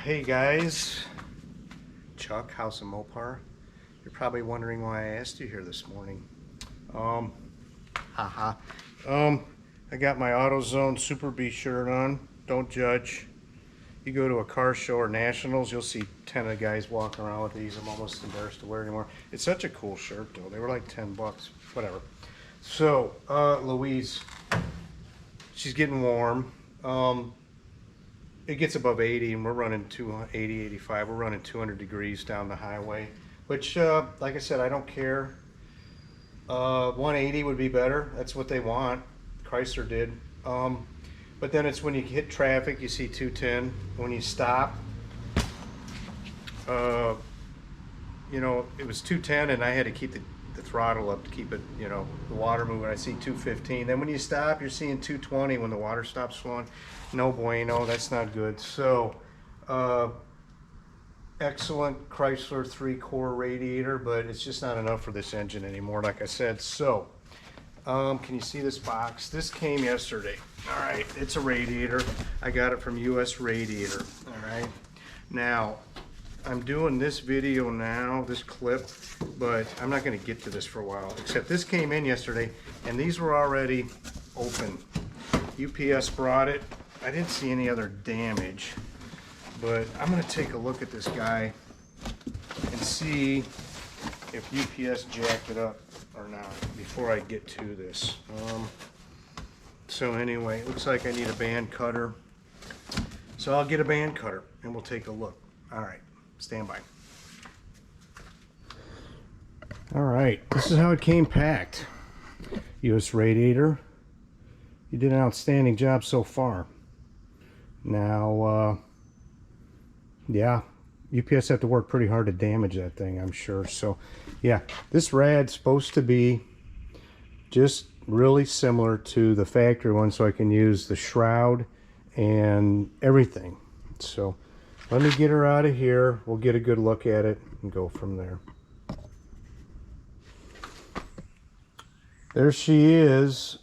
Hey guys, Chuck, House of Mopar. You're probably wondering why I asked you here this morning. I got my AutoZone Super B shirt on. Don't judge. You go to a car show or nationals, you'll see 10 of the guys walking around with these. I'm almost embarrassed to wear anymore. It's such a cool shirt though. They were like 10 bucks, whatever. So, Louise, she's getting warm. It gets above 80 and we're running 80, 85. We're running 200 degrees down the highway, which, like I said, I don't care. 180 would be better. That's what they want. Chrysler did. But then it's when you hit traffic, you see 210. When you stop, you know, it was 210 and I had to keep the throttle up to keep it, you know, the water moving. I see 215. Then when you stop, you're seeing 220 when the water stops flowing. No bueno, that's not good. So, excellent Chrysler 3-core radiator, but it's just not enough for this engine anymore, like I said. So, can you see this box? This came yesterday. All right, it's a radiator. I got it from US Radiator. All right. Now, I'm doing this video now, this clip, but I'm not going to get to this for a while. Except this came in yesterday, and these were already open. UPS brought it. I didn't see any other damage, but I'm going to take a look at this guy and see if UPS jacked it up or not before I get to this. So anyway, it looks like I need a band cutter. So I'll get a band cutter and we'll take a look. All right, stand by. All right, this is how it came packed. US Radiator, you did an outstanding job so far. Now, yeah, UPS have to work pretty hard to damage that thing, I'm sure. So, yeah, this rad's supposed to be just really similar to the factory one, so I can use the shroud and everything. So, let me get her out of here. We'll get a good look at it and go from there. There she is.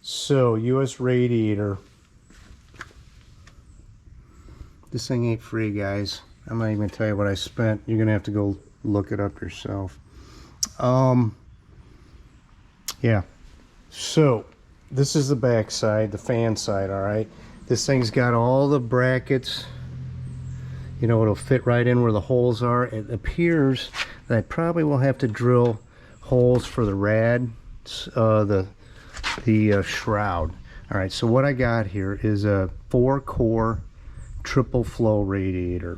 So, US Radiator. This thing ain't free, guys. I'm not even gonna tell you what I spent. You're gonna have to go look it up yourself. Yeah. So, this is the back side, the fan side, all right? This thing's got all the brackets. You know, it'll fit right in where the holes are. It appears that I probably will have to drill holes for the rad, the shroud. All right, so what I got here is a 4-core triple flow radiator.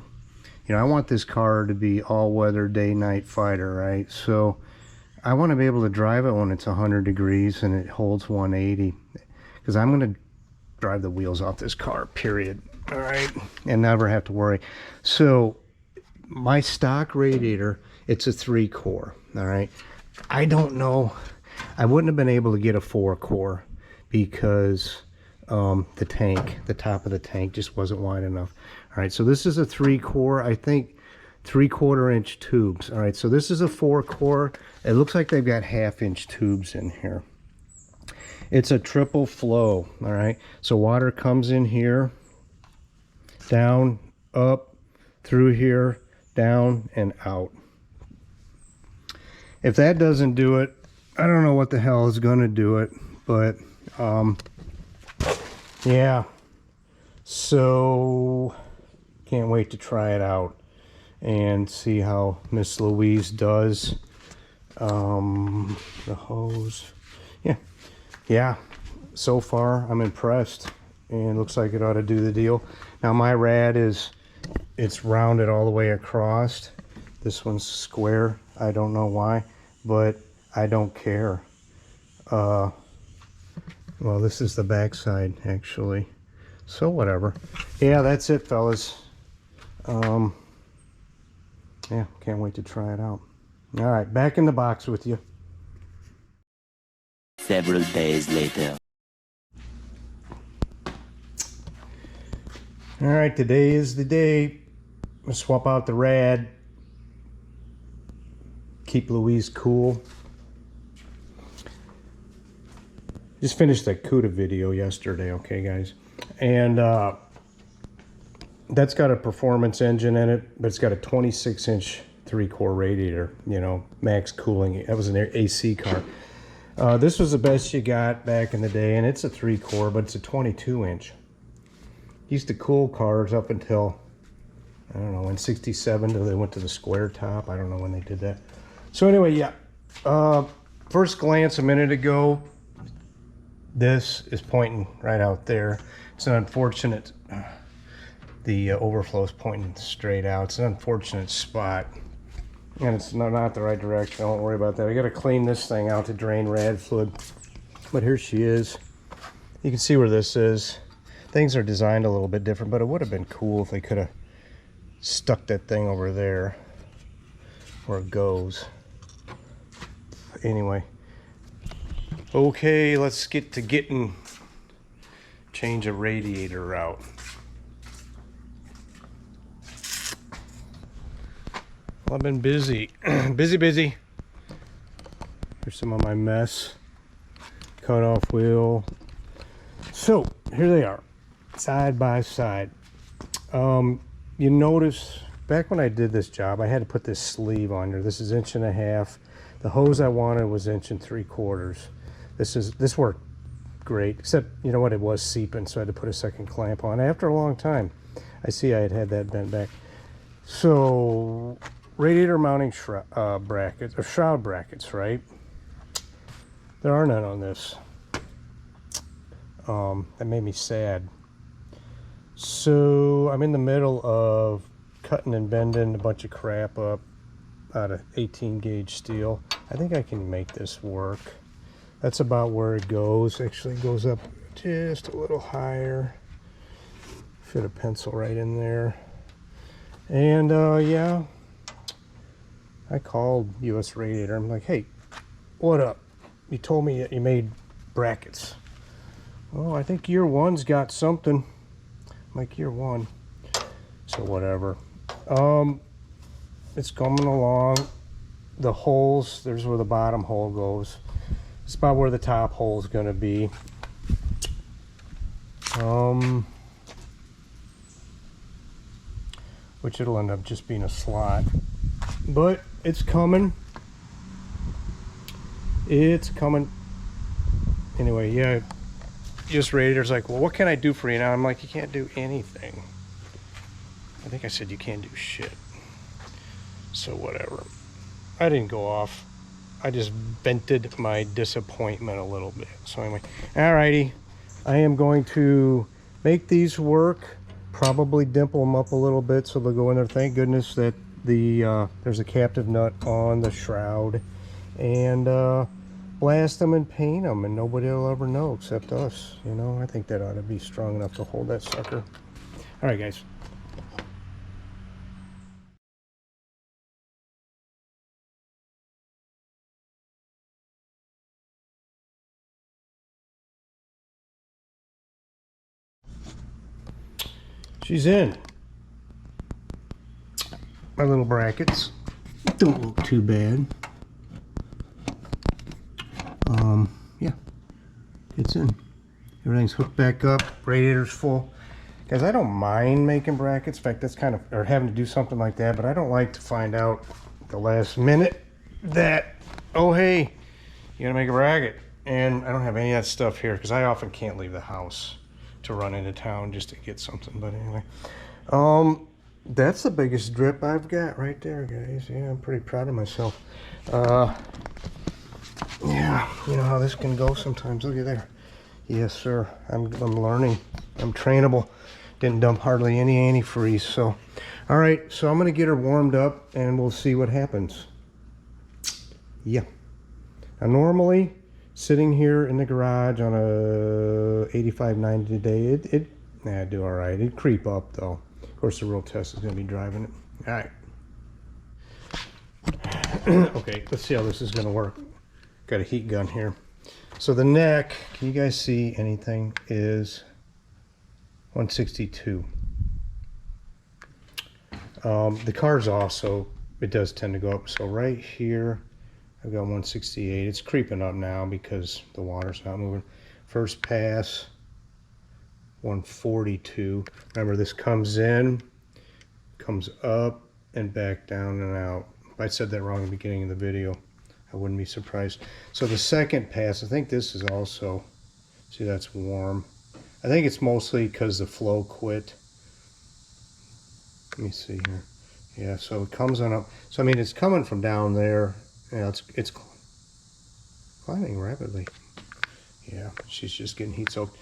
You know, I want this car to be all-weather day-night fighter, right? So I want to be able to drive it when it's 100 degrees and it holds 180, because I'm going to drive the wheels off this car, period. All right, and never have to worry. So my stock radiator, it's a 3-core. All right, I don't know, I wouldn't have been able to get a 4-core because the tank, the top of the tank just wasn't wide enough. All right, so this is a 3-core, I think 3/4 inch tubes. All right, so this is a 4-core. It looks like they've got 1/2 inch tubes in here. It's a triple flow. All right, so water comes in here, down, up, through here, down, and out. If that doesn't do it, I don't know what the hell is going to do it, but yeah, so can't wait to try it out and see how Miss Louise does. The hose, yeah, so far I'm impressed, and looks like it ought to do the deal. Now my rad it's rounded all the way across. This one's square. I don't know why, but I don't care. Well, this is the back side actually, so whatever. Yeah, that's it, fellas. Yeah, can't wait to try it out. All right, back in the box with you. Several days later. All right, today is the day. I'm gonna swap out the rad. Keep Louise cool. Just finished that CUDA video yesterday, okay guys? And That's got a performance engine in it, but it's got a 26-inch 3-core radiator, you know, max cooling. That was an AC car. This was the best you got back in the day, and it's a 3-core, but it's a 22-inch. Used to cool cars up until, I don't know, in 67 till they went to the square top. I don't know when they did that. So anyway, yeah. First glance a minute ago, this is pointing right out there. It's an unfortunate, the overflow is pointing straight out. It's an unfortunate spot. And it's not the right direction. Don't worry about that. I got to clean this thing out to drain rad fluid. But here she is. You can see where this is. Things are designed a little bit different, but it would have been cool if they could have stuck that thing over there where it goes. Anyway. Okay, let's get to change a radiator out. Well, I've been busy. busy. Here's some of my mess. Cut off wheel. So, here they are. Side by side. You notice, back when I did this job, I had to put this sleeve under. This is 1.5 inches. The hose I wanted was 1 3/4. This worked great, except, you know what, it was seeping, so I had to put a second clamp on. After a long time, I see I had that bent back. So, radiator mounting brackets, or shroud brackets, right? There are none on this. That made me sad. So I'm in the middle of cutting and bending a bunch of crap up out of 18 gauge steel. I think I can make this work. That's about where it goes. Actually, it goes up just a little higher. Fit a pencil right in there. And yeah, I called US Radiator. I'm like, hey, what up? You told me that you made brackets. Oh, I think year one's got something. Like year one. So whatever. It's coming along. The holes, there's where the bottom hole goes. It's about where the top hole is going to be. Which it'll end up just being a slot. But it's coming. It's coming. Anyway, yeah. Just Radiator's like, well, what can I do for you now? I'm like, you can't do anything. I think I said you can't do shit. So whatever. I didn't go off. I just vented my disappointment a little bit. So anyway, alrighty. I am going to make these work. Probably dimple them up a little bit so they'll go in there. Thank goodness that there's a captive nut on the shroud. And blast them and paint them, and nobody will ever know except us. You know, I think that ought to be strong enough to hold that sucker. All right, guys. She's in. My little brackets don't look too bad. Yeah, it's in. Everything's hooked back up. Radiator's full. Guys, I don't mind making brackets. In fact, that's kind of, or having to do something like that, but I don't like to find out at the last minute that, oh, hey, you gotta make a bracket. And I don't have any of that stuff here because I often can't leave the house to run into town just to get something. But anyway, that's the biggest drip I've got right there, guys. Yeah, I'm pretty proud of myself. Yeah, you know how this can go sometimes. Look at there. Yes, sir. I'm learning. I'm trainable. Didn't dump hardly any antifreeze. So, all right. So I'm gonna get her warmed up, and we'll see what happens. Yeah. Now, normally, sitting here in the garage on a 85, 90 today, I'd do all right. It'd creep up though. Of course, the real test is gonna be driving it. All right. Okay. Let's see how this is gonna work. Got a heat gun here. So the neck, can you guys see anything, is 162. The car's off, so it does tend to go up. So right here, I've got 168. It's creeping up now because the water's not moving. First pass, 142. Remember, this comes in, comes up, and back down and out. If I said that wrong at the beginning of the video, I wouldn't be surprised. So the second pass, I think this is also, see, that's warm. I think it's mostly because the flow quit. Let me see here. Yeah, so it comes on up. So I mean, it's coming from down there. Yeah, it's climbing rapidly. Yeah, she's just getting heat soaked.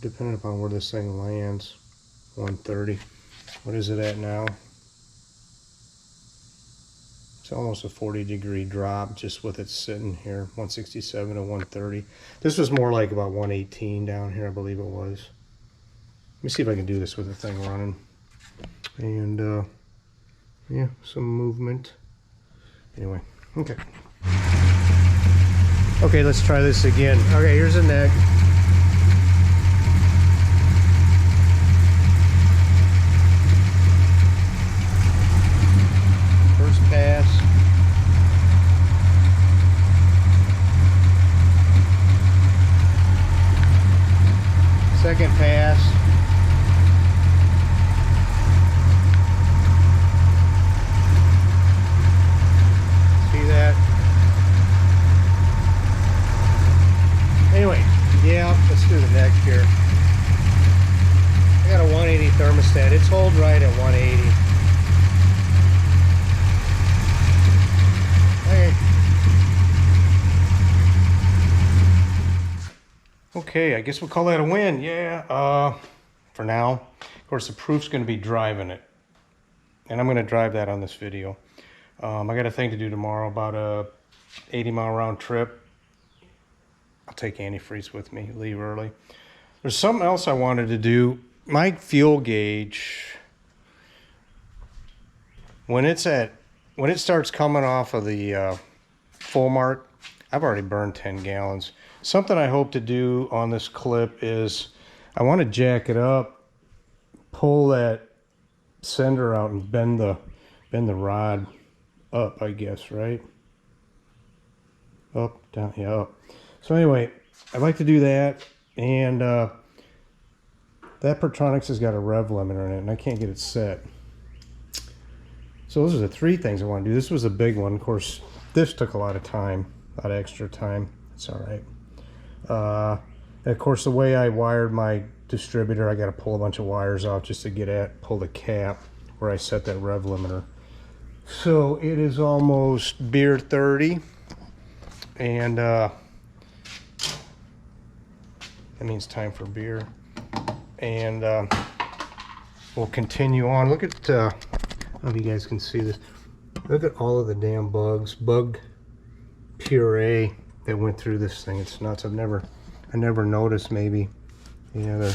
Depending upon where this thing lands, 130. What is it at now? It's almost a 40-degree drop just with it sitting here, 167 to 130. This was more like about 118 down here, I believe it was. Let me see if I can do this with the thing running. And yeah, some movement. Anyway, okay. Okay, let's try this again. Okay, here's the neck. First pass. Second pass. See that? Anyway, yeah, let's do the neck here. I got a 180 thermostat. It's hold right at 180. Okay, I guess we'll call that a win. Yeah, for now. Of course, the proof's going to be driving it. And I'm going to drive that on this video. I got a thing to do tomorrow, about a 80-mile round trip. I'll take antifreeze with me, leave early. There's something else I wanted to do. My fuel gauge, when it starts coming off of the full mark, I've already burned 10 gallons. Something I hope to do on this clip is I want to jack it up, pull that sender out, and bend the rod up, I guess, right? Up, down, yeah, up. So anyway, I'd like to do that, and that Pertronix has got a rev limiter in it, and I can't get it set. So those are the three things I want to do. This was a big one. Of course, this took a lot of time, a lot of extra time. It's all right. Of course, the way I wired my distributor, I got to pull a bunch of wires off just to pull the cap where I set that rev limiter. So it is almost beer 30, and that means time for beer. And we'll continue on. Look at, I don't know if you guys can see this. Look at all of the damn bugs, bug puree that went through this thing. It's nuts. I never noticed. Maybe, yeah,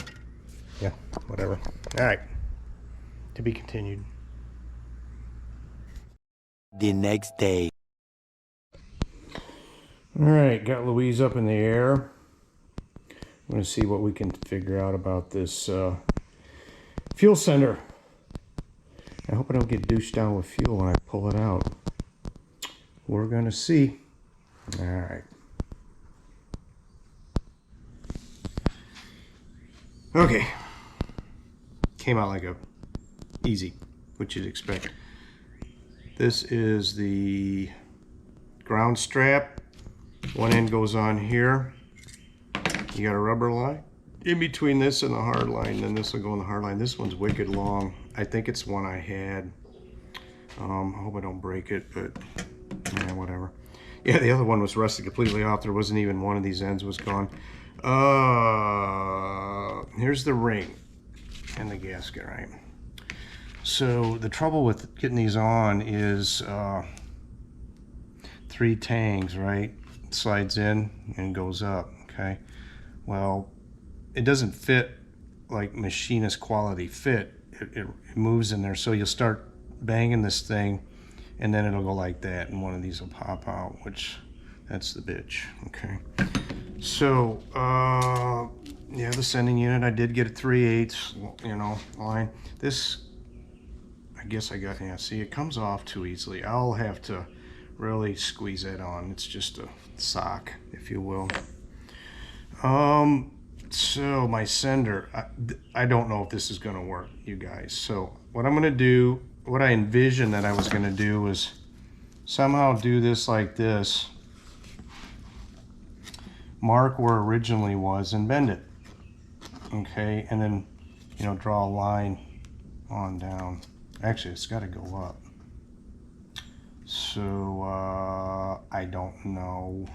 whatever. All right, to be continued. The next day. All right, got Louise up in the air. I'm going to see what we can figure out about this fuel sender. I hope I don't get douched down with fuel when I pull it out. We're going to see. All right. Okay. Came out like a easy, which you'd expect. This is the ground strap. One end goes on here. You got a rubber line in between this and the hard line, and then this will go in the hard line. This one's wicked long. I think it's one I had. I hope I don't break it, but yeah, whatever. Yeah, the other one was rusted completely off. There wasn't even one of these ends was gone. Here's the ring and the gasket, right? So the trouble with getting these on is 3 tangs, right? It slides in and goes up, okay? Well, it doesn't fit like machinist quality fit. It moves in there, so you'll start banging this thing and then it'll go like that and one of these will pop out, which that's the bitch. Okay, so yeah, the sending unit, I did get a 3/8, you know, line. This, I guess I got, yeah, see, it comes off too easily. I'll have to really squeeze that on. It's just a sock, if you will. So my sender, I don't know if this is going to work, you guys. So what I'm going to do, what I envisioned that I was going to do was somehow do this like this, mark where it originally was and bend it. Okay, and then, you know, draw a line on down. Actually, it's got to go up. So I don't know.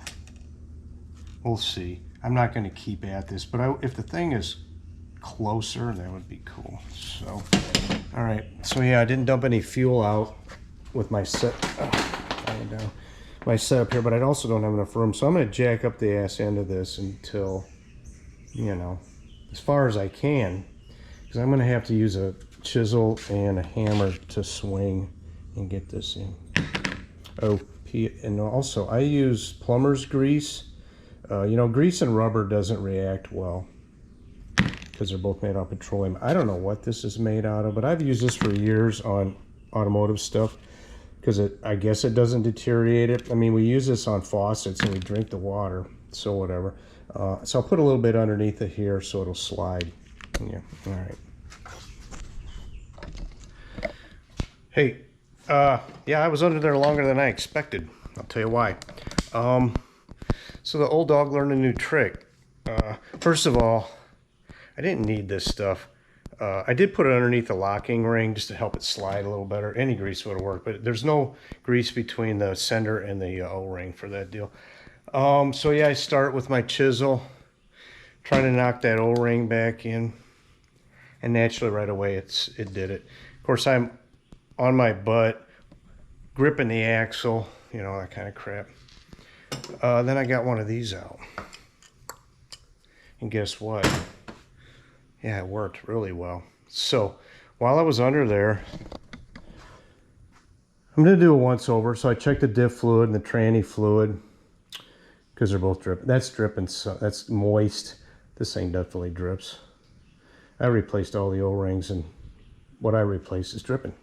We'll see. I'm not going to keep at this, but if the thing is closer, that would be cool. So, all right. So yeah, I didn't dump any fuel out with my my setup here, but I also don't have enough room. So I'm going to jack up the ass end of this until, you know, as far as I can, because I'm going to have to use a chisel and a hammer to swing and get this in. Oh, and also I use plumber's grease. You know, grease and rubber doesn't react well because they're both made out of petroleum. I don't know what this is made out of, but I've used this for years on automotive stuff because I guess it doesn't deteriorate it. I mean, we use this on faucets and we drink the water, so whatever. So I'll put a little bit underneath it here so it'll slide. Yeah, all right. Hey, yeah, I was under there longer than I expected. I'll tell you why. So the old dog learned a new trick. First of all, I didn't need this stuff. I did put it underneath the locking ring just to help it slide a little better. Any grease would have worked, but there's no grease between the sender and the O-ring for that deal. So yeah, I start with my chisel, trying to knock that O-ring back in, and naturally right away it did it. Of course, I'm on my butt, gripping the axle, you know, that kind of crap. Then I got one of these out. And guess what? Yeah, it worked really well. So while I was under there, I'm going to do a once over. So I checked the diff fluid and the tranny fluid because they're both dripping. That's dripping, so that's moist. This thing definitely drips. I replaced all the O-rings and what I replaced is dripping.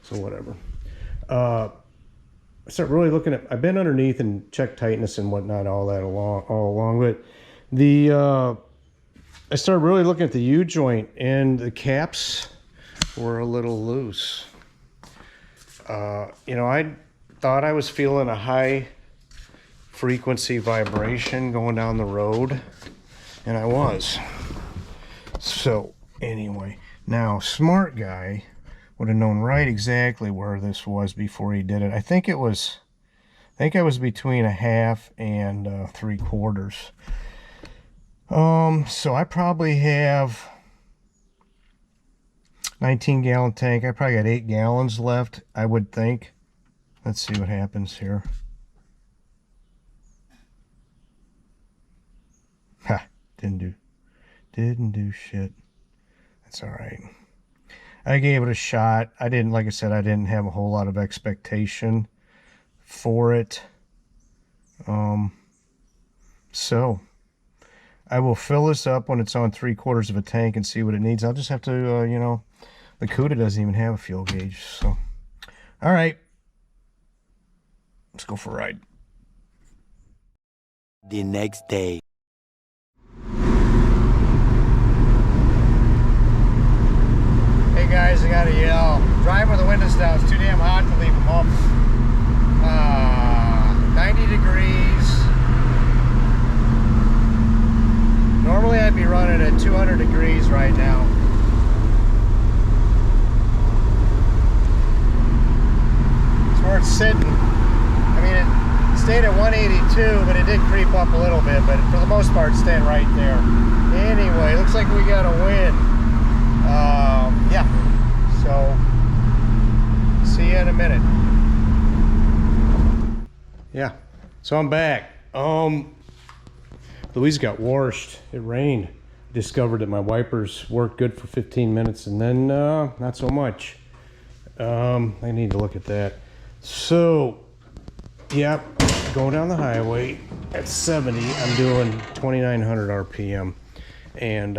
So whatever. I start really looking at, I've been underneath and checked tightness and whatnot all along, but I started really looking at the U-joint and the caps were a little loose. You know, I thought I was feeling a high frequency vibration going down the road, and I was. So anyway, now smart guy would have known right exactly where this was before he did it. I think I was between 1/2 and 3/4. So I probably have 19-gallon tank. I probably got 8 gallons left, I would think. Let's see what happens here. Ha, didn't do shit. That's all right. I gave it a shot. I didn't, like I said, I didn't have a whole lot of expectation for it. So I will fill this up when it's on 3/4 of a tank and see what it needs. I'll just have to, you know, the Cuda doesn't even have a fuel gauge. So, all right, let's go for a ride. The next day. Hey guys, I gotta yell. Driving with the windows down. It's too damn hot to leave them up. 90 degrees. Normally I'd be running at 200 degrees right now. It's where it's sitting. I mean, it stayed at 182, but it did creep up a little bit, but for the most part, it's staying right there. Anyway, looks like we got a win. Yeah, so see you in a minute. Yeah, so I'm back. Louise got washed. It rained. I discovered that my wipers worked good for 15 minutes and then not so much. I need to look at that. So, yeah, going down the highway at 70. I'm doing 2,900 RPM, and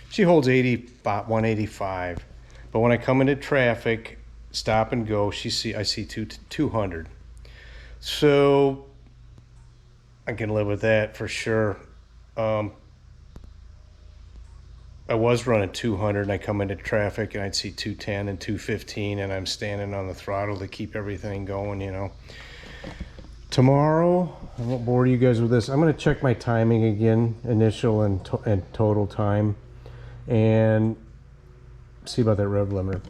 she holds 185. But when I come into traffic, stop and go, I see 200. So I can live with that for sure. I was running 200 and I come into traffic and I'd see 210 and 215 and I'm standing on the throttle to keep everything going, you know. Tomorrow, I won't bore you guys with this. I'm going to check my timing again, initial and total time, and see about that rev limiter.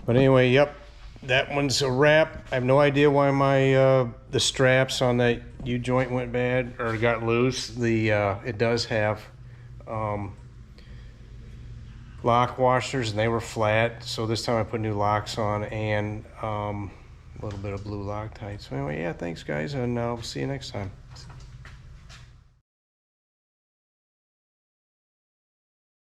But anyway, yep, that one's a wrap. I have no idea why my the straps on that U-joint went bad or got loose. It does have lock washers and they were flat, so this time I put new locks on and a little bit of blue Loctite. So anyway, yeah, thanks guys, and I'll see you next time.